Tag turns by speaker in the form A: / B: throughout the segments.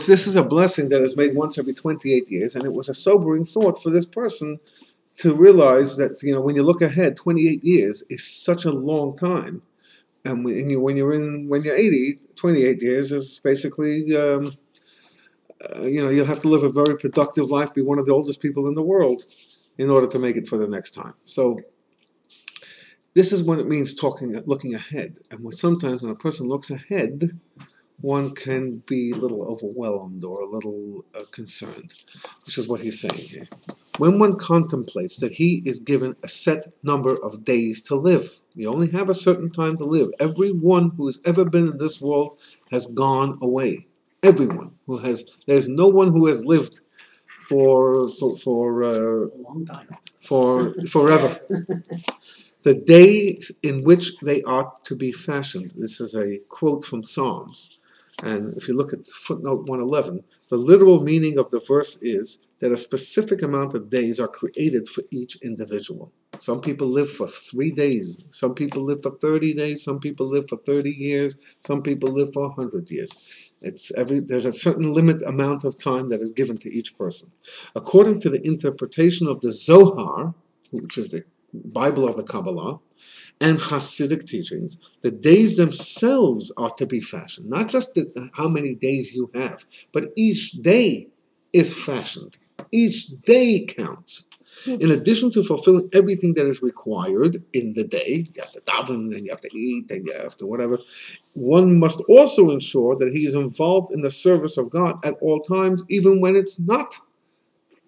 A: this is a blessing that is made once every 28 years, and it was a sobering thought for this person to realize that, when you look ahead, 28 years is such a long time. And when you're 80, 28 years is basically, you'll have to live a very productive life, be one of the oldest people in the world in order to make it for the next time. So this is what it means looking ahead. And sometimes when a person looks ahead, one can be a little overwhelmed or a little concerned, which is what he's saying here. When one contemplates that he is given a set number of days to live, you only have a certain time to live. Everyone who has ever been in this world has gone away. Everyone there's no one who has lived for a long time, for forever. The days in which they are to be fashioned. This is a quote from Psalms. And if you look at footnote 111, the literal meaning of the verse is that a specific amount of days are created for each individual. Some people live for 3 days. Some people live for 30 days. Some people live for 30 years. Some people live for 100 years. There's a certain limit amount of time that is given to each person. According to the interpretation of the Zohar, which is the Bible of the Kabbalah, and Hasidic teachings, the days themselves are to be fashioned. Not just how many days you have, but each day is fashioned. Each day counts. In addition to fulfilling everything that is required in the day, you have to daven, and you have to eat, and you have to whatever, one must also ensure that he is involved in the service of God at all times, even when it's not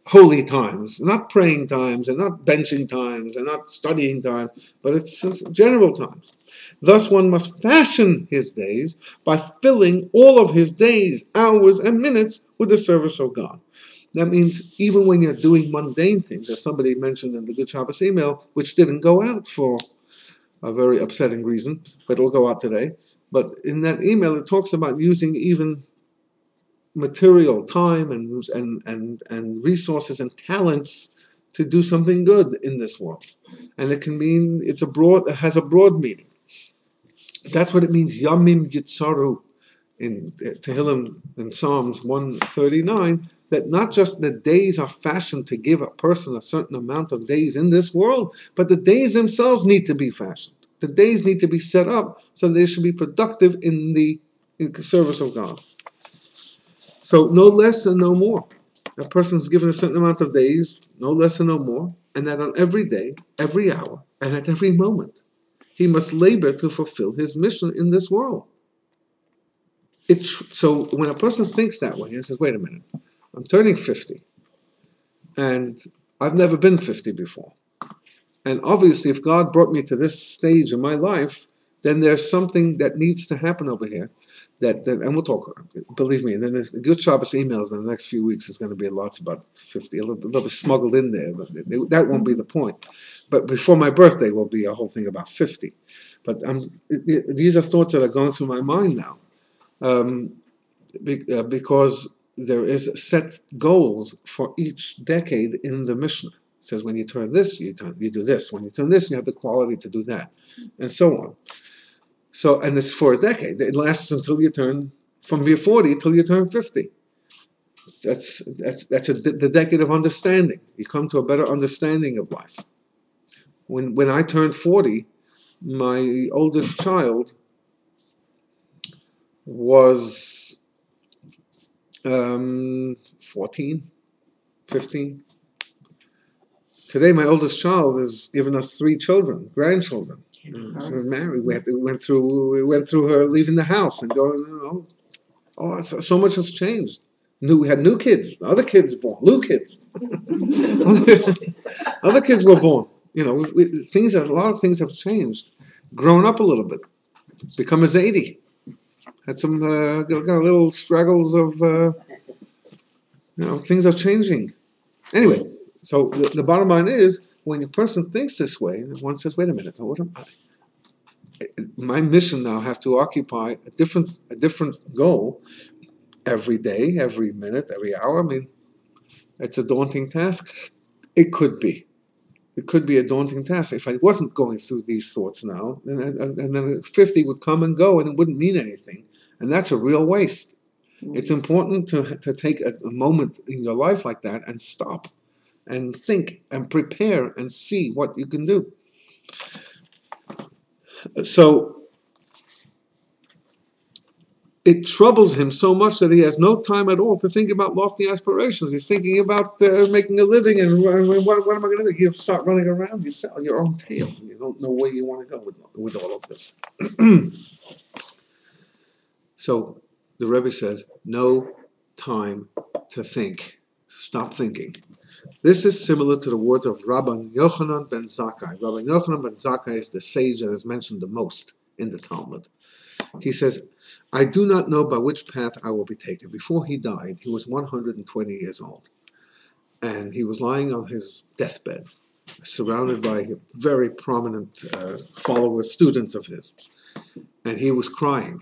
A: holy times, not praying times, and not benching times, and not studying times, but it's just general times. Thus one must fashion his days by filling all of his days, hours, and minutes with the service of God. That means even when you're doing mundane things, as somebody mentioned in the Good Shabbos email, which didn't go out for a very upsetting reason, but it'll go out today. But in that email, it talks about using even material, time, and resources and talents to do something good in this world. And it can mean, it has a broad meaning. That's what it means, Yamim Yitzaru, in Tehillim, in Psalms 139, that not just the days are fashioned to give a person a certain amount of days in this world, but the days themselves need to be fashioned. The days need to be set up so they should be productive in the service of God. So no less and no more. A person is given a certain amount of days, no less and no more, and that on every day, every hour, and at every moment, he must labor to fulfill his mission in this world. So when a person thinks that way, he says, wait a minute, I'm turning 50, and I've never been 50 before. And obviously, if God brought me to this stage in my life, then there's something that needs to happen over here. And we'll talk, believe me, and then the Good Shabbos emails in the next few weeks is going to be lots about 50, a little bit smuggled in there, but that won't be the point. But before my birthday will be a whole thing about 50. But these are thoughts that are going through my mind now, because there is set goals for each decade in the Mishnah. It says when you turn this, you do this. When you turn this, you have the quality to do that, and so on. So, and it's for a decade. It lasts until you turn, from your 40 till you turn 50. That's the decade of understanding. You come to a better understanding of life. When I turned 40, my oldest child was 14, 15. Today, my oldest child has given us 3 children, grandchildren. She was married. We went through her leaving the house and going. So much has changed. We had new kids, other kids born, new kids. Other kids were born. A lot of things have changed. Grown up a little bit, become a Zaidi. Had some got little struggles of things are changing. Anyway, so the bottom line is, when a person thinks this way, one says, wait a minute, my mission now has to occupy a different goal every day, every minute, every hour. I mean, it's a daunting task. It could be. It could be a daunting task. If I wasn't going through these thoughts now, and then 50 would come and go, and it wouldn't mean anything. And that's a real waste. It's important to take a moment in your life like that and stop and think and prepare and see what you can do. So it troubles him so much that he has no time at all to think about lofty aspirations. He's thinking about making a living and what am I going to do? You start running around, you sell your own tail. You don't know where you want to go with all of this. So the Rebbe says, no time to think. Stop thinking. This is similar to the words of Rabban Yochanan ben Zakkai. Rabban Yochanan ben Zakkai is the sage that is mentioned the most in the Talmud. He says, I do not know by which path I will be taken. Before he died, he was 120 years old. And he was lying on his deathbed, surrounded by very prominent followers, students of his. And he was crying.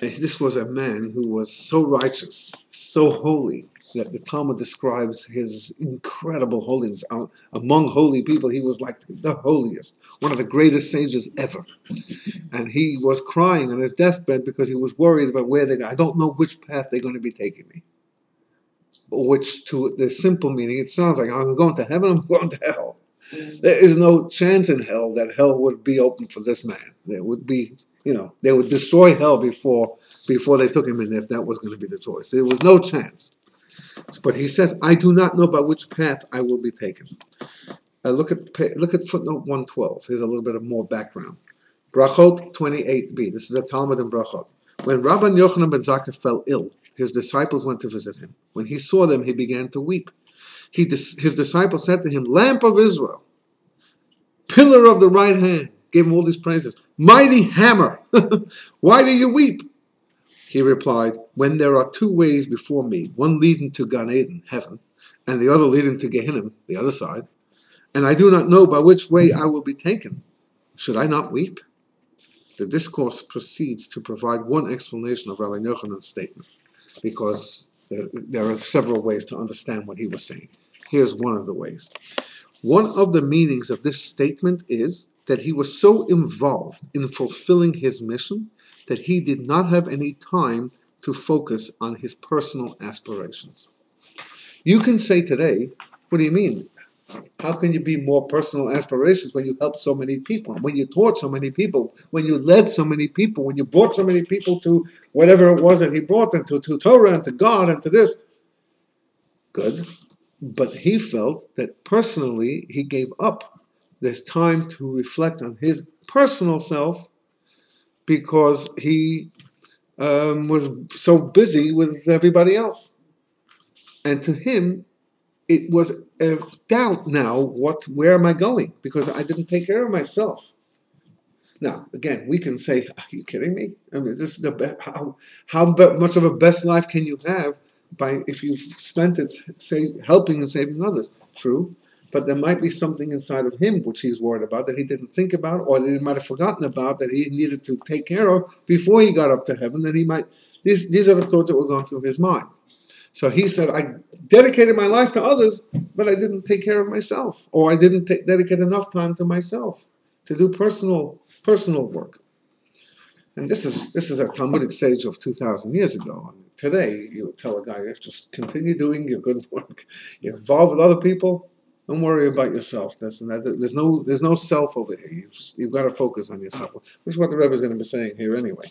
A: And this was a man who was so righteous, so holy, that the Talmud describes his incredible holiness. Among holy people, he was like the holiest, one of the greatest sages ever. And he was crying on his deathbed because he was worried about where they're going. I don't know which path they're going to be taking me. Which, to the simple meaning, it sounds like I'm going to heaven, I'm going to hell. There is no chance in hell that hell would be open for this man. There would be, they would destroy hell before they took him in if that was going to be the choice. There was no chance. But he says, I do not know by which path I will be taken. Look at footnote 112. Here's a little bit of more background. Brachot 28b. This is a Talmud in Brachot. When Rabban Yochanan ben Zakkai fell ill, his disciples went to visit him. When he saw them, he began to weep. His disciples said to him, Lamp of Israel, pillar of the right hand, gave him all these praises. Mighty hammer, why do you weep? He replied, when there are two ways before me, one leading to Gan Eden, heaven, and the other leading to Gehenna, the other side, and I do not know by which way I will be taken, should I not weep? The discourse proceeds to provide one explanation of Rabbi Yochanan's statement, because there are several ways to understand what he was saying. Here's one of the ways. One of the meanings of this statement is that he was so involved in fulfilling his mission that he did not have any time to focus on his personal aspirations. You can say today, what do you mean? How can you be more personal aspirations when you helped so many people, when you taught so many people, when you led so many people, when you brought so many people to whatever it was that he brought them to Torah and to God and to this? Good. But he felt that personally he gave up this time to reflect on his personal self because he was so busy with everybody else. And to him, it was a doubt now, where am I going? Because I didn't take care of myself. Now, again, we can say, are you kidding me? I mean, this is how much of a best life can you have if you've spent it helping and saving others? True, but there might be something inside of him which he's worried about that he didn't think about, or that he might have forgotten about, that he needed to take care of before he got up to heaven. That he might. These are the thoughts that were going through his mind. So he said, I dedicated my life to others, but I didn't take care of myself, or I didn't dedicate enough time to myself to do personal work. And this is a Talmudic sage of 2,000 years ago. And today, you would tell a guy, just continue doing your good work. You're involved with other people. Don't worry about yourself. There's no self over here. You've got to focus on yourself, which is what the Rebbe is going to be saying here anyway.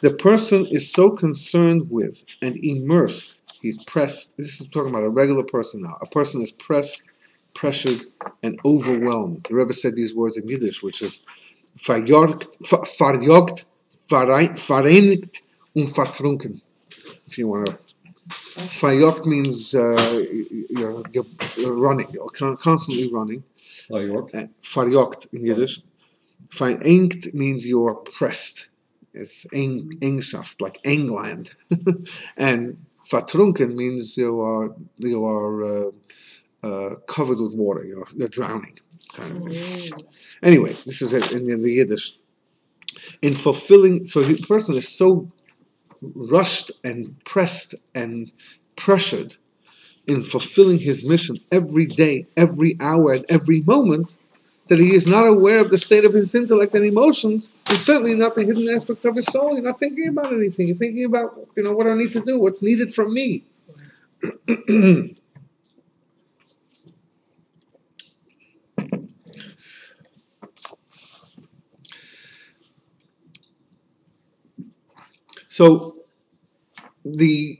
A: The person is so concerned with and immersed. He's pressed. This is talking about a regular person now. A person is pressed, pressured, and overwhelmed. The Rebbe said these words in Yiddish, which is verjogt, vereinigt und vertrunken. If you want to. Verjogt means you're running, you're constantly running. Verjogt in Yiddish. Vereinigt means you're pressed. It's Engschaft, like England. And vertrunken means you are covered with water. You're drowning, kind of thing. Anyway, this is it in the Yiddish. In fulfilling, so the person is so rushed and pressed and pressured in fulfilling his mission every day, every hour, and every moment, that he is not aware of the state of his intellect and emotions It's certainly not the hidden aspects of his soul. You're not thinking about anything. You're thinking about, what I need to do, what's needed from me. So the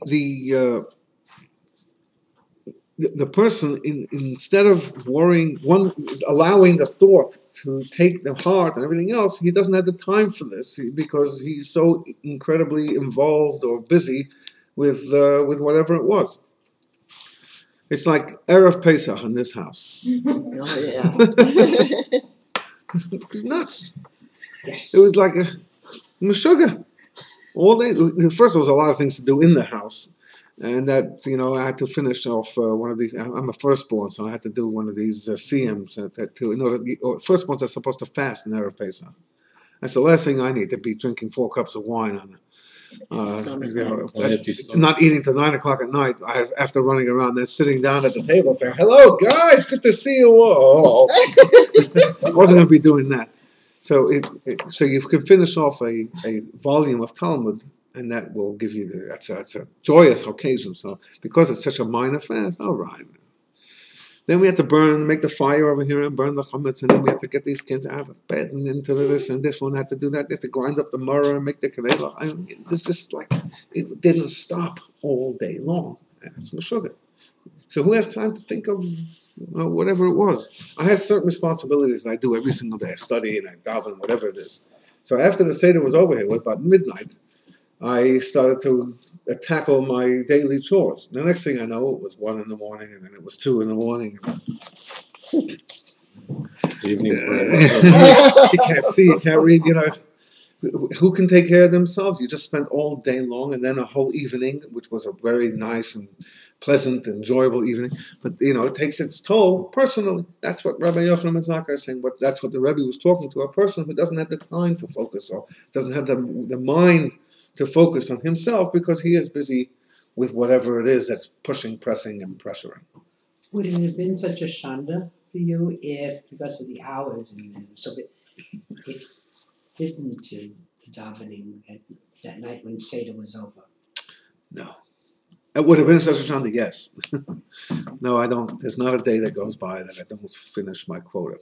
A: person, instead of worrying, allowing the thought to take the heart and everything else, he doesn't have the time for this because he's so incredibly involved or busy with whatever it was. It's like Erev Pesach in this house.
B: Oh, yeah.
A: It was nuts. It was like a meshuggah. All day. First, there was a lot of things to do in the house. And that, I had to finish off one of these. I'm a firstborn, so I had to do one of these CMs. Firstborns are supposed to fast in Erev Pesach. That's the last thing I need, to be drinking 4 cups of wine on not eating till 9 o'clock at night after running around, then sitting down at the table saying, "Hello, guys, good to see you all." I wasn't going to be doing that. So so you can finish off a volume of Talmud, and that will give you that's a joyous occasion. So because it's such a minor fast, all right. Then we had to make the fire over here and burn the chametz, and then we had to get these kids out of bed and into this, and this one had to do that. They had to grind up the maror and make the kavela. It's just like, it didn't stop all day long. And it's meshuggah. So who has time to think of whatever it was? I had certain responsibilities that I do every single day. I study and I daven, whatever it is. So after the Seder was over here, it was about midnight, I started to tackle my daily chores. The next thing I know, it was 1 in the morning, and then it was 2 in the morning.
C: Evening
A: You can't see, you can't read, Who can take care of themselves? You just spent all day long, and then a whole evening, which was a very nice and pleasant, enjoyable evening. But, it takes its toll personally. That's what Rabbi Yochanan Mizaka is saying. That's what the Rebbe was talking to, a person who doesn't have the time to focus, or doesn't have the mind to focus on himself because he is busy with whatever it is that's pushing, pressing, and pressuring.
D: Would it have been such a shanda for you if, because of the hours, and so it fit into the davening at that night when Seder was over?
A: No. It would have been such a shanda, yes. No, I don't. There's not a day that goes by that I don't finish my quota.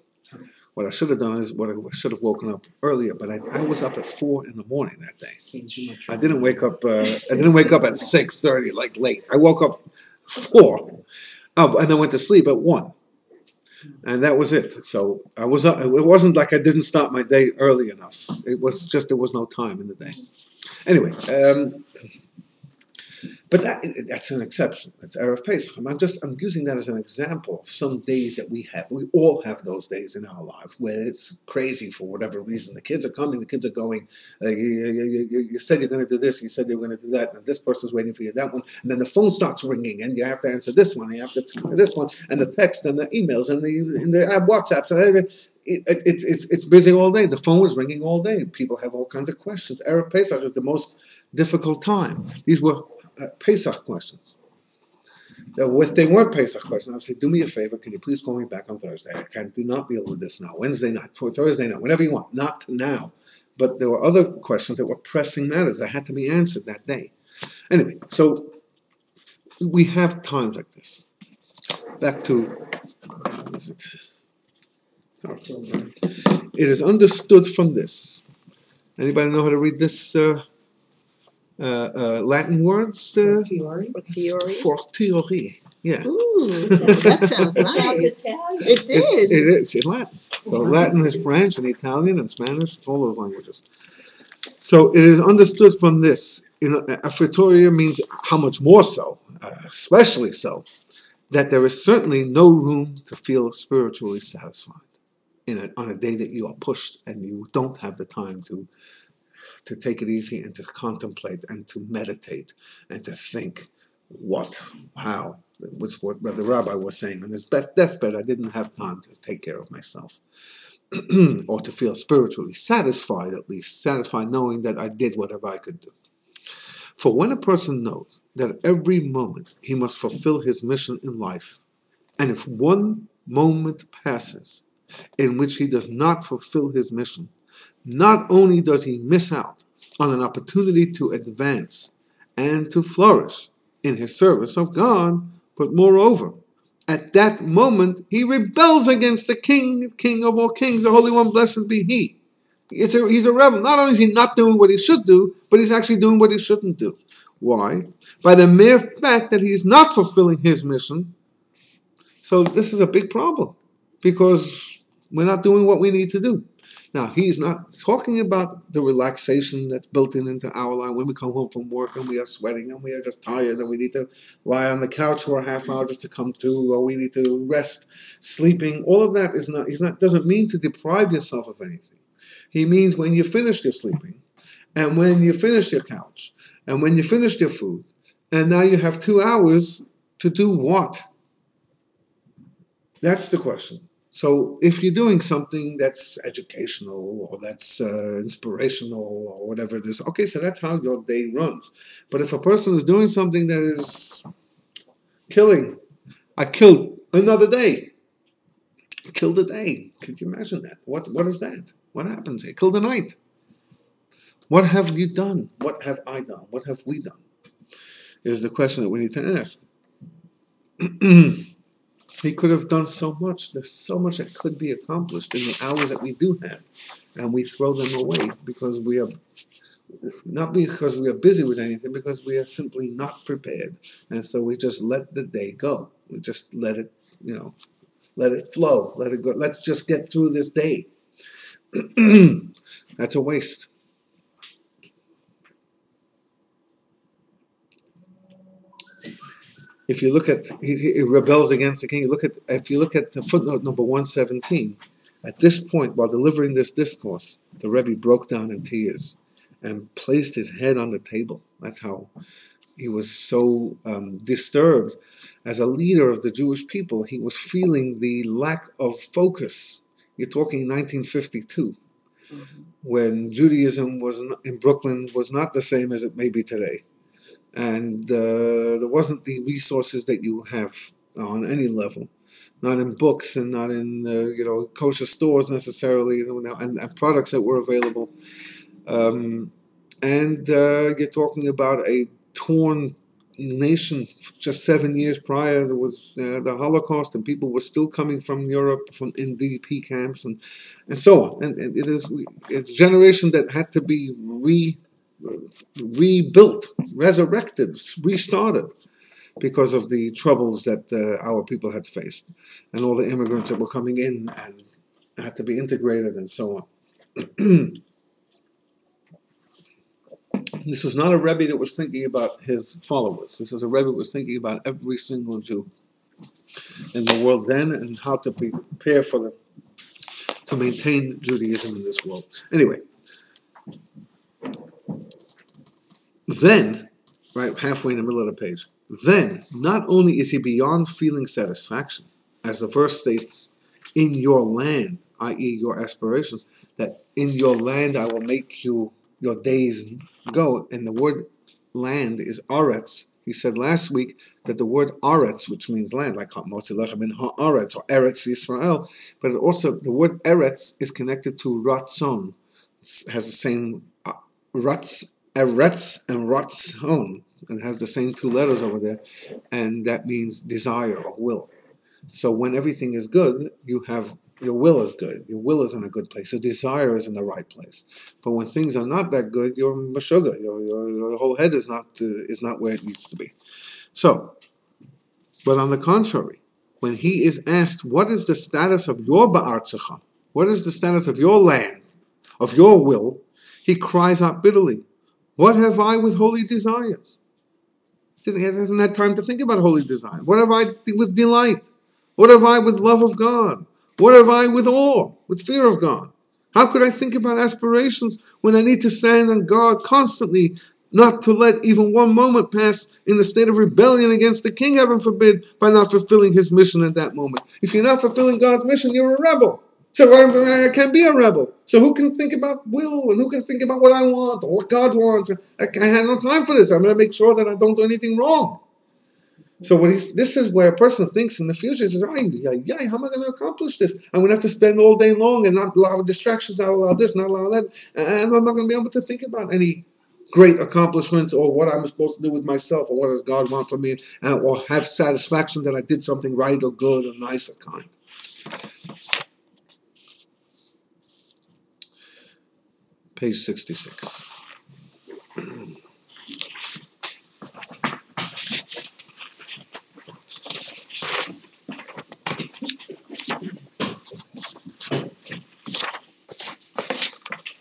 A: What I should have done is I should have woken up earlier, but I was up at 4 in the morning that day. I didn't wake up. I didn't wake up at 6:30, like late. I woke up 4, and then went to sleep at 1, and that was it. So I was up. It wasn't like I didn't start my day early enough. It was just there was no time in the day. Anyway. But that's an exception. That's Erev Pesach. I'm using that as an example of some days that we have. We all have those days in our lives where it's crazy for whatever reason. The kids are coming, the kids are going. You said you're going to do this, you said you're going to do that, and this person's waiting for you, that one. And then the phone starts ringing, and you have to answer this one, and you have to answer this one, and the text, and the emails, and the WhatsApps. It's busy all day. The phone was ringing all day. People have all kinds of questions. Erev Pesach is the most difficult time. These were Pesach questions. If they weren't Pesach questions, I would say, do me a favor, can you please call me back on Thursday? I do not deal with this now. Wednesday night, Thursday night, whenever you want. Not now. But there were other questions that were pressing matters that had to be answered that day. Anyway, so we have times like this. Back to, what is it? It is understood from this. Anybody know how to read this Latin words? Fortiori. Yeah.
B: Ooh, that sounds nice. It did.
A: It is in Latin. So Latin is French and Italian and Spanish. It's all those languages. So it is understood from this. A fortiori means how much more so, especially so, that there is certainly no room to feel spiritually satisfied on a day that you are pushed and you don't have the time to take it easy and to contemplate and to meditate and to think how. It was what the rabbi was saying. On his deathbed, I didn't have time to take care of myself or to feel spiritually satisfied, at least, satisfied knowing that I did whatever I could do. For when a person knows that every moment he must fulfill his mission in life, and if one moment passes in which he does not fulfill his mission, not only does he miss out on an opportunity to advance and to flourish in his service of God, but moreover, at that moment, he rebels against the King of all kings, the Holy One, blessed be he. He's a rebel. Not only is he not doing what he should do, but he's actually doing what he shouldn't do. Why? By the mere fact that he's not fulfilling his mission. So this is a big problem, because we're not doing what we need to do. Now, he's not talking about the relaxation that's built into our life when we come home from work and we are sweating and we are just tired and we need to lie on the couch for a half hour just to come through, or we need to rest, sleeping. All of that doesn't mean to deprive yourself of anything. He means when you finished your sleeping, and when you finished your couch, and when you finished your food, and now you have 2 hours to do what? That's the question. So if you're doing something that's educational or that's inspirational or whatever it is, okay, so that's how your day runs. But if a person is doing something that is killing, I killed another day. I killed a day. Could you imagine that? What is that? What happens? I killed a night. What have you done? What have I done? What have we done? Is the question that we need to ask. He could have done so much. There's so much that could be accomplished in the hours that we do have. And we throw them away because we are, not because we are busy with anything, because we are simply not prepared. And so we just let the day go. We just let it, let it flow, let it go. Let's just get through this day. That's a waste. If you look at, he rebels against the king. If you look at the footnote number 117, at this point, while delivering this discourse, the Rebbe broke down in tears and placed his head on the table. That's how he was so disturbed. As a leader of the Jewish people, he was feeling the lack of focus. You're talking 1952, when Judaism in Brooklyn was not the same as it may be today. And there wasn't the resources that you have on any level, not in books and not in kosher stores necessarily, and products that were available. And you're talking about a torn nation. Just 7 years prior, there was the Holocaust, and people were still coming from Europe, from NDP camps, and so on. And it's a generation that had to be rebuilt, resurrected, restarted, because of the troubles that our people had faced, and all the immigrants that were coming in and had to be integrated, and so on. This was not a Rebbe that was thinking about his followers. This is a Rebbe that was thinking about every single Jew in the world then, and how to prepare for them to maintain Judaism in this world. Anyway, then, right halfway in the middle of the page, then not only is he beyond feeling satisfaction, as the verse states, in your land, i.e. your aspirations, that in your land I will make your days go, and the word land is aretz. He said last week that the word aretz, which means land, like Motzi Lechem in Haaretz or Eretz Yisrael, but also the word Eretz is connected to ratzon. It has the same Eretz and ratzon, and has the same 2 letters over there, and that means desire or will. So when everything is good, your will is good. Your will is in a good place. Your desire is in the right place. But when things are not that good, you're mashuga. Your whole head is not where it needs to be. So, but on the contrary, when he is asked, what is the status of your ba'artzecha? What is the status of your land, of your will? He cries out bitterly, what have I with holy desires? He hasn't had time to think about holy desire. What have I with delight? What have I with love of God? What have I with awe, with fear of God? How could I think about aspirations when I need to stand on God constantly, not to let even one moment pass in a state of rebellion against the king, heaven forbid, by not fulfilling his mission at that moment? If you're not fulfilling God's mission, you're a rebel. So I can't be a rebel. So who can think about will, and who can think about what I want or what God wants? I have no time for this. I'm going to make sure that I don't do anything wrong. So this is where a person thinks in the future. He says, "Ay, how am I going to accomplish this? I'm going to have to spend all day long and not allow distractions, not allow this, not allow that, and I'm not going to be able to think about any great accomplishments or what I'm supposed to do with myself or what does God want from me, or have satisfaction that I did something right or good or nice or kind." Page 66.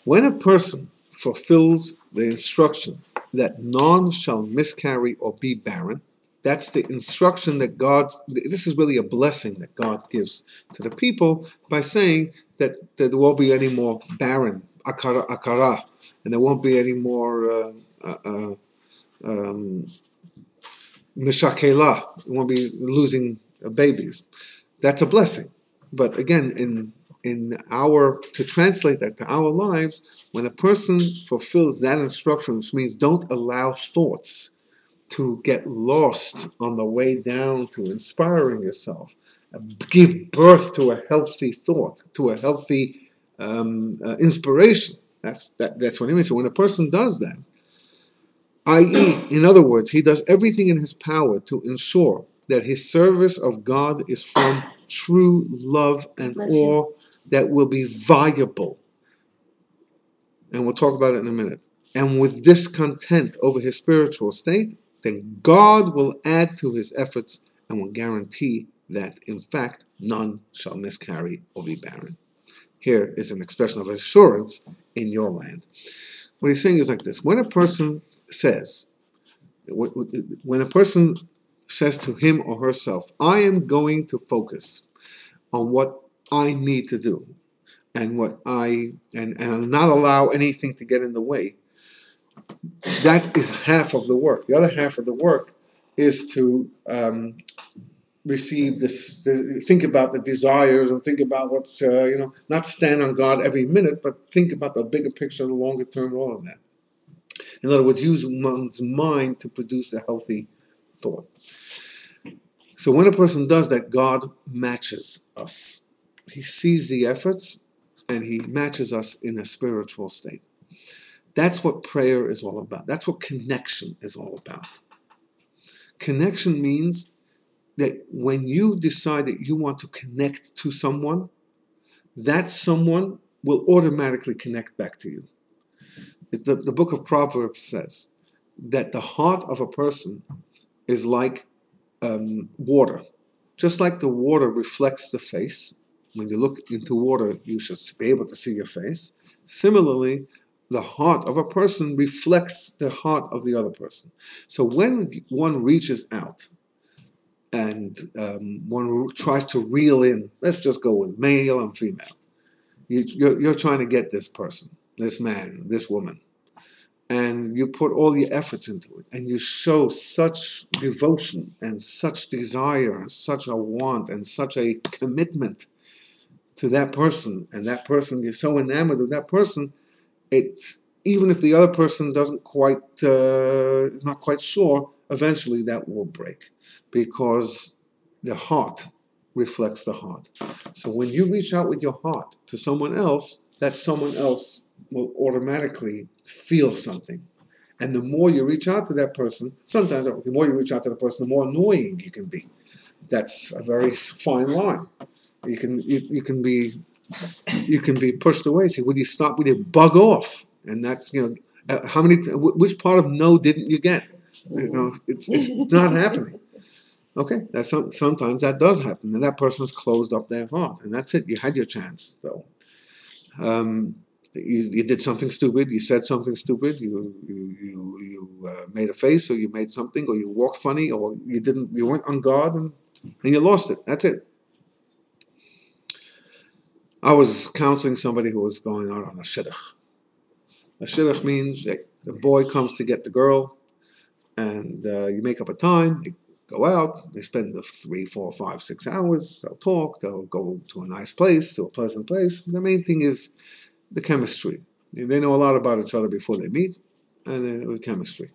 A: When a person fulfills the instruction that none shall miscarry or be barren, that's the instruction that God, this is really a blessing that God gives to the people by saying that there won't be any more barren, akara, and there won't be any more mishakela, you won't be losing babies. That's a blessing. But again, to translate that to our lives, when a person fulfills that instruction, which means don't allow thoughts to get lost on the way down to inspiring yourself, give birth to a healthy thought, to a healthy inspiration. That's what it means. So when a person does that, i.e., in other words, he does everything in his power to ensure that his service of God is from true love and awe that will be viable. And we'll talk about it in a minute. And with this content over his spiritual state, then God will add to his efforts and will guarantee that, in fact, none shall miscarry or be barren. Here is an expression of assurance in your land. What he's saying is like this. When a person says to him or herself, I am going to focus on what I need to do and and not allow anything to get in the way, that is half of the work. The other half of the work is to think about the desires and think about what's, not stand on God every minute, but think about the bigger picture, the longer term, all of that. In other words, use one's mind to produce a healthy thought. So when a person does that, God matches us. He sees the efforts and he matches us in a spiritual state. That's what prayer is all about. That's what connection is all about. Connection means that when you decide that you want to connect to someone, that someone will automatically connect back to you. The book of Proverbs says that the heart of a person is like water. Just like the water reflects the face, when you look into water, you should be able to see your face. Similarly, the heart of a person reflects the heart of the other person. So when one reaches out and one tries to reel in, let's just go with male and female. You're trying to get this person, this man, this woman, and you put all your efforts into it, and you show such devotion and such desire and such a want and such a commitment to that person, and that person, you're so enamored of that person, even if the other person doesn't not quite sure, eventually that will break, because the heart reflects the heart. So when you reach out with your heart to someone else, that someone else will automatically feel something. And the more you reach out to that person, sometimes the more you reach out to the person, the more annoying you can be. That's a very fine line. You can be pushed away. Say, will you stop? Will you bug off? And that's, which part of no didn't you get? It's not happening. Okay, sometimes that does happen, and that person's closed up their heart, and that's it. You had your chance, though. You did something stupid. You said something stupid. You made a face, or you made something, or you walked funny, or you weren't on guard, and you lost it. That's it. I was counseling somebody who was going out on a shidduch. A shidduch means that the boy comes to get the girl, and you make up a time. They go out. They spend the 3, 4, 5, 6 hours. They'll talk. They'll go to a nice place, to a pleasant place. The main thing is the chemistry. They know a lot about each other before they meet, and then with chemistry.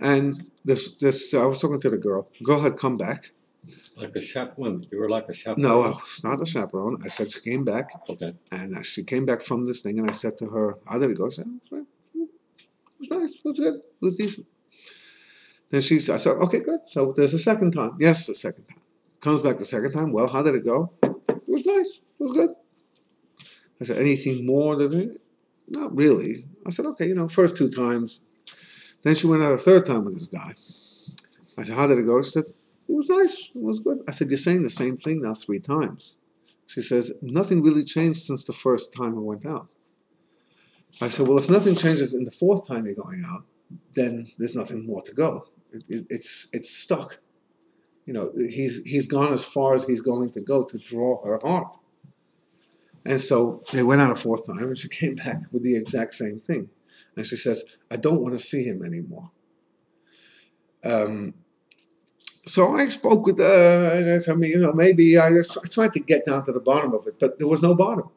A: And I was talking to the girl. The girl had come back.
C: Like a chaperone. You were like a chaperone?
A: No, I was not a chaperone. I said she came back.
C: Okay.
A: And she came back from this thing, and I said to her, how did it go? She said, it was nice, it was good, it was decent. Then I said, okay, good. So there's a second time. Yes, the second time. Comes back the second time. Well, how did it go? It was nice, it was good. I said, anything more than it? Not really. I said, okay, first 2 times. Then she went out a third time with this guy. I said, how did it go? She said, it was nice, it was good. I said, you're saying the same thing now 3 times. She says, nothing really changed since the first time we went out. I said, well, if nothing changes in the 4th time you're going out, then there's nothing more to go. It's stuck. He's gone as far as he's going to go to draw her heart. And so they went out a 4th time, and she came back with the exact same thing. And she says, I don't want to see him anymore. So I spoke with her, and maybe I tried to get down to the bottom of it, but there was no bottom.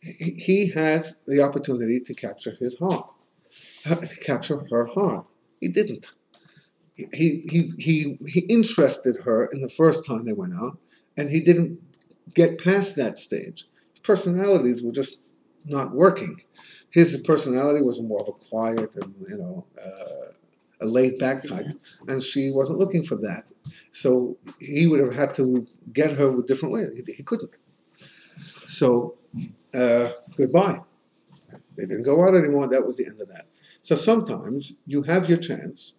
A: He has the opportunity to capture his heart, to capture her heart. He didn't. He interested her in the first time they went out, and he didn't get past that stage. His personalities were just not working. His personality was more of a quiet and a laid-back type, and she wasn't looking for that. So he would have had to get her with different ways. He couldn't. So goodbye. They didn't go out anymore. That was the end of that. So sometimes you have your chance,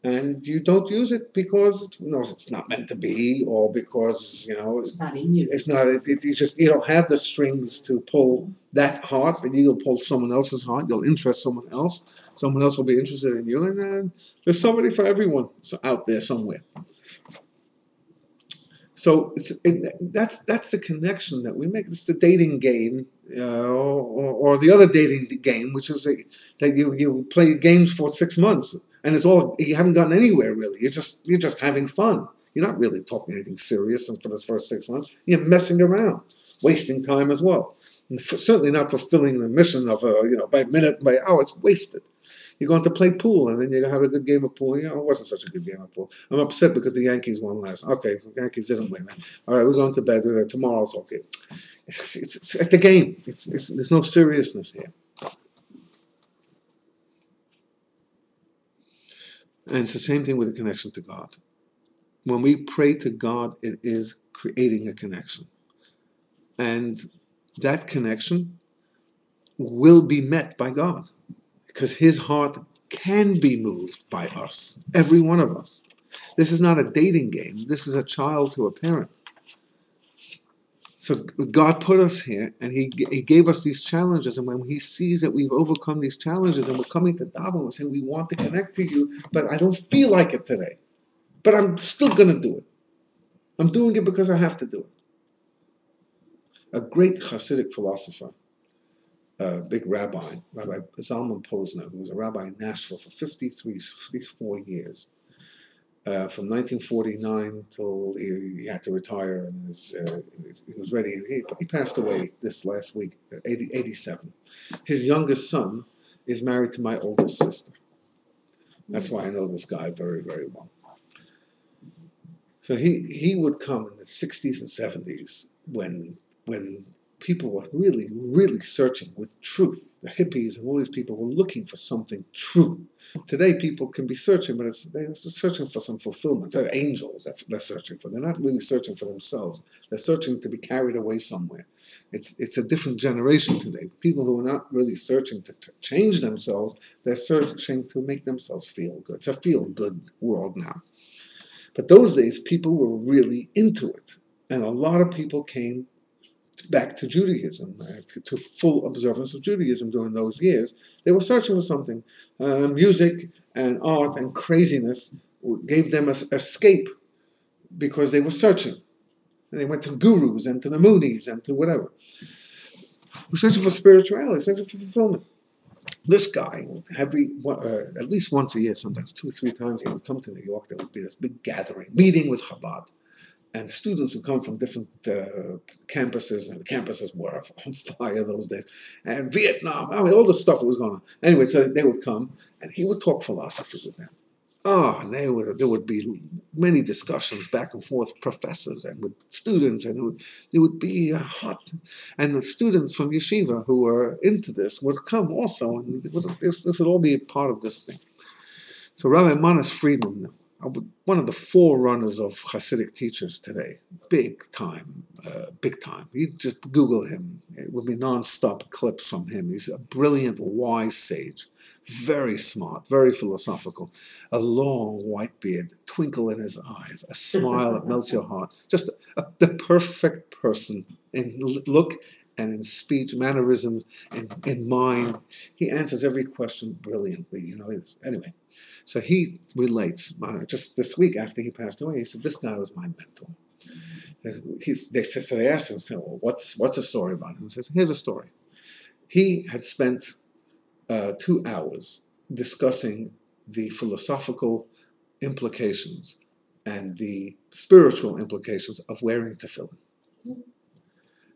A: and you don't use it because it's not meant to be, or because
D: it's not in you.
A: It's not. It's just you don't have the strings to pull that heart, but you'll pull someone else's heart. You'll interest someone else. Someone else will be interested in you, and there's somebody for everyone out there somewhere. So that's the connection that we make. It's the dating game, or the other dating game, which is that you play games for 6 months, and you haven't gotten anywhere really. You're just having fun. You're not really talking anything serious for the first 6 months. You're messing around, wasting time as well, and certainly not fulfilling the mission of by minute by hour. It's wasted. You're going to play pool, and then you're going to have a good game of pool. It wasn't such a good game of pool. I'm upset because the Yankees won last. Okay, the Yankees didn't win. All right, we're going to bed. Tomorrow's okay. It's a game. There's no seriousness here. And it's the same thing with the connection to God. When we pray to God, it is creating a connection. And that connection will be met by God. Because his heart can be moved by us, every one of us. This is not a dating game. This is a child to a parent. So God put us here, and he gave us these challenges. And when he sees that we've overcome these challenges, and we're coming to daven, we're saying, we want to connect to you, but I don't feel like it today. But I'm still going to do it. I'm doing it because I have to do it. A great Hasidic philosopher, big rabbi, Rabbi Zalman Posner, who was a rabbi in Nashville for 54 years, from 1949 till he had to retire, and he was ready. And he passed away this last week, 87. His youngest son is married to my oldest sister. That's why I know this guy very, very well. So he would come in the 60s and 70s when people were really, really searching with truth. The hippies and all these people were looking for something true. Today, people can be searching, but they're searching for some fulfillment. They're angels that they're searching for. They're not really searching for themselves. They're searching to be carried away somewhere. It's a different generation today. People who are not really searching to change themselves, they're searching to make themselves feel good. It's a feel-good world now. But those days, people were really into it. And a lot of people came back to Judaism, to full observance of Judaism during those years. They were searching for something. Music and art and craziness gave them an escape because they were searching. And they went to gurus and to the Moonies and to whatever. We're searching for spirituality, searching for fulfillment. This guy, at least once a year, sometimes 2 or 3 times, he would come to New York. There would be this big gathering, meeting with Chabad. and students who come from different campuses, and the campuses were on fire those days, and Vietnam, I mean, all the stuff that was going on. Anyway, so they would come, and he would talk philosophy with them. Oh, and there would be many discussions back and forth, professors and with students, and it would be hot. And the students from yeshiva who were into this would come also, and this would all be a part of this thing. So Rabbi Manis Friedman, one of the forerunners of Hasidic teachers today, big time. You just Google him. It will be non-stop clips from him. He's a brilliant, wise sage, very smart, very philosophical, a long white beard, twinkle in his eyes, a smile that melts your heart. Just the perfect person in look and in speech, mannerisms, in mind. He answers every question brilliantly. Anyway. So he relates, just this week after he passed away, he said, this guy was my mentor. So they asked him, well, what's the story about him? He says, here's a story. He had spent 2 hours discussing the philosophical implications and the spiritual implications of wearing tefillin.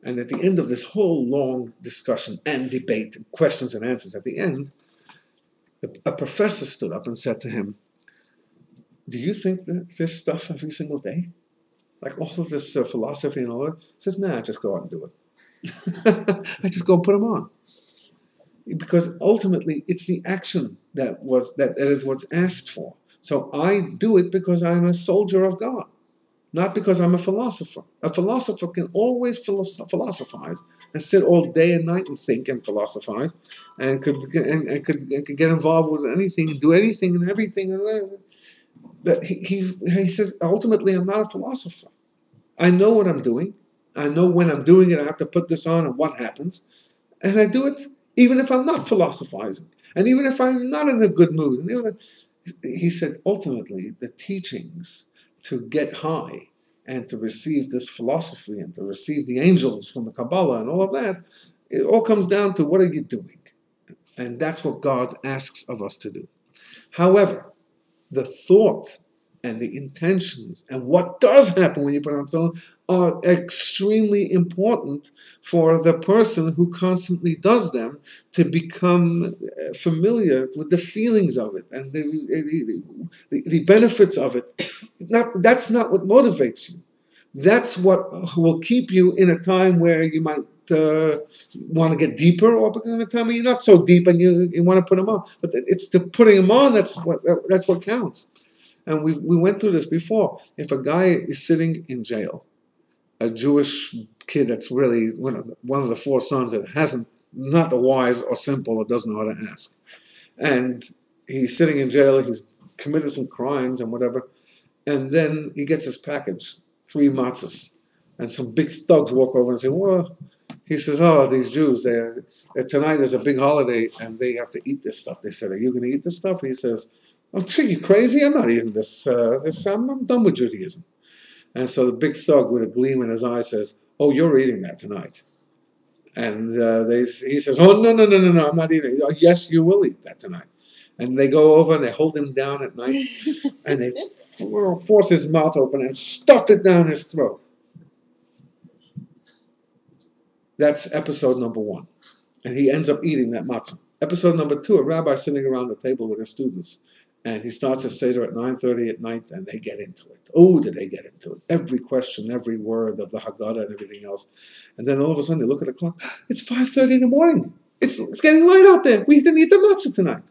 A: And at the end of this whole long discussion and debate, questions and answers at the end, a professor stood up and said to him, do you think that this stuff every single day? Like all of this philosophy and all that? He says, nah, just go out and do it. I just go and put them on. Because ultimately, it's the action that is what's asked for. So I do it because I'm a soldier of God, not because I'm a philosopher. A philosopher can always philosophize and sit all day and night and think and philosophize, and could get involved with anything and do anything and everything. But he says, ultimately, I'm not a philosopher. I know what I'm doing. I know when I'm doing it, I have to put this on and what happens. And I do it even if I'm not philosophizing. And even if I'm not in a good mood. He said, ultimately, the teachings to get high and to receive this philosophy and to receive the angels from the Kabbalah and all of that, it all comes down to what are you doing? And that's what God asks of us to do. However, the thought and the intentions and what does happen when you put on tefillin are extremely important for the person who constantly does them to become familiar with the feelings of it and the benefits of it. That's not what motivates you. That's what will keep you in a time where you might want to get deeper, or in a time where you're not so deep and you want to put them on. But it's the putting them on that's what counts. And we went through this before. If a guy is sitting in jail, a Jewish kid that's really one of the 4 sons that hasn't, not the wise or simple or doesn't know how to ask, and he's sitting in jail, he's committed some crimes and whatever, and then he gets his package, 3 matzahs, and some big thugs walk over and say, well, he says, oh, these Jews, tonight is a big holiday and they have to eat this stuff. They said, are you going to eat this stuff? He says, are you crazy? I'm not eating this. I'm done with Judaism. And so the big thug with a gleam in his eye says, oh, you're eating that tonight. And he says, oh, no, I'm not eating it. Oh, yes, you will eat that tonight. And they go over and they hold him down at night and they force his mouth open and stuff it down his throat. That's episode number 1. And he ends up eating that matzah. Episode number 2, a rabbi sitting around the table with his students. And he starts a Seder at 9:30 at night, and they get into it. Oh, did they get into it? Every question, every word of the Haggadah and everything else. And then all of a sudden, they look at the clock. It's 5:30 in the morning. It's getting light out there. We didn't eat the matzah tonight.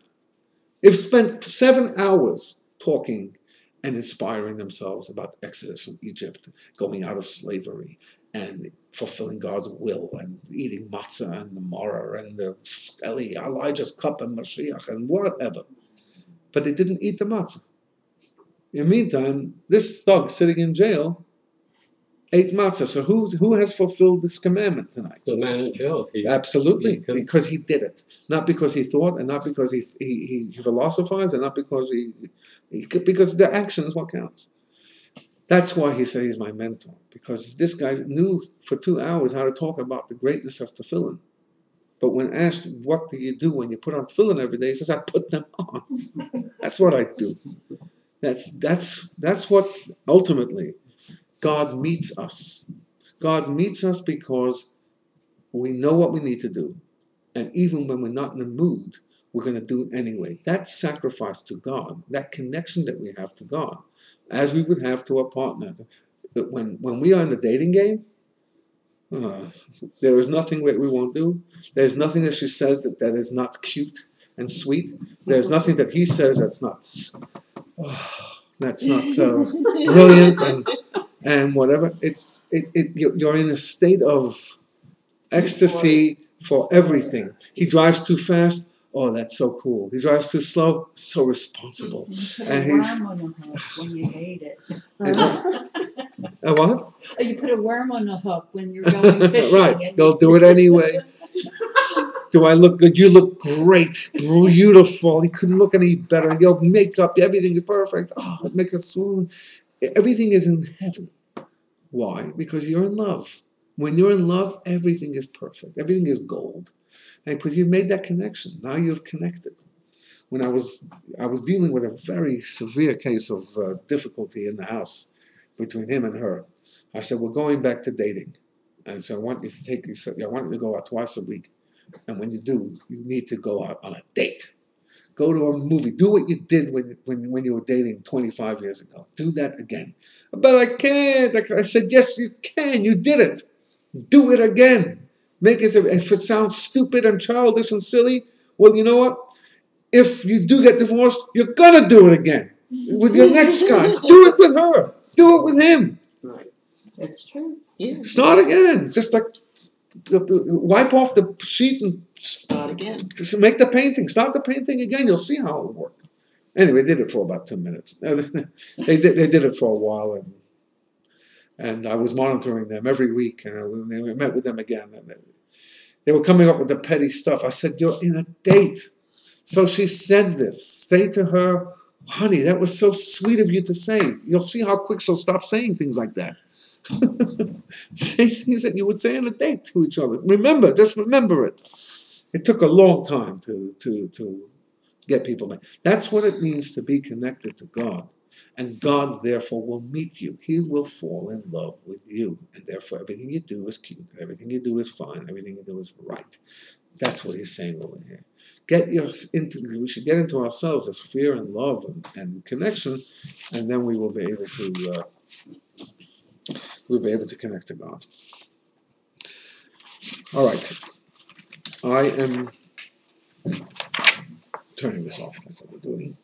A: They've spent 7 hours talking and inspiring themselves about the Exodus from Egypt, going out of slavery, and fulfilling God's will, and eating matzah and the maror and the Elijah's cup and Mashiach and whatever. But they didn't eat the matzah. In the meantime, this thug sitting in jail ate matzah. So who has fulfilled this commandment tonight?
C: The man in jail.
A: Absolutely, because he did it. Not because he thought, and not because he philosophized, and not because because the action is what counts. That's why he said he's my mentor, because this guy knew for 2 hours how to talk about the greatness of tefillin. But when asked, what do you do when you put on tefillin every day? He says, I put them on. That's what I do. That's what ultimately God meets us. God meets us because we know what we need to do. And even when we're not in the mood, we're going to do it anyway. That sacrifice to God, that connection that we have to God, as we would have to our partner. When we are in the dating game, there is nothing that we won't do. There's nothing that she says that is not cute and sweet. There's nothing that he says that's not brilliant and whatever. You're in a state of ecstasy for everything. He drives too fast. Oh, that's so cool. He drives too slow. So responsible.
E: You put
A: And
E: a
A: he's
E: worm on the hook when you hate it.
A: a what?
E: Or you put a worm on the hook when you're going fishing.
A: Right.
E: And
A: They'll do it anyway. Do I look good? You look great. Beautiful. You couldn't look any better. Your makeup, everything is perfect. Oh, it makes us swoon. Everything is in heaven. Why? Because you're in love. When you're in love, everything is perfect. Everything is gold. And because you've made that connection. Now you've connected. When I was dealing with a very severe case of difficulty in the house between him and her. I said, we're going back to dating. And so I want you to go out twice a week. And when you do, you need to go out on a date. Go to a movie. Do what you did when you were dating 25 years ago. Do that again. But I can't. I said, yes, you can. You did it. Do it again. Make it. If it sounds stupid and childish and silly, well, you know what? If you do get divorced, you're going to do it again. With your next guys. Do it with her. Do it with him.
B: Right.
E: That's true.
B: Yeah.
A: Start again. Just like wipe off the sheet and
B: Start again.
A: just make the painting. Start the painting again. You'll see how it worked. Anyway, they did it for about 2 minutes. They did it for a while, and I was monitoring them every week, and we met with them again. And they were coming up with the petty stuff. I said, "You're in a date." So she said this. Say to her, "Honey, that was so sweet of you to say." You'll see how quick she'll stop saying things like that. Say things that you would say on a date to each other. Remember, just remember it. It took a long time to get people there. That's what it means to be connected to God. And God, therefore, will meet you. He will fall in love with you. And therefore, everything you do is cute. Everything you do is fine. Everything you do is right. That's what he's saying over here. We should get into ourselves as fear and love and connection, and then we will be able to connect to God. All right. I am turning this off. That's what we're doing.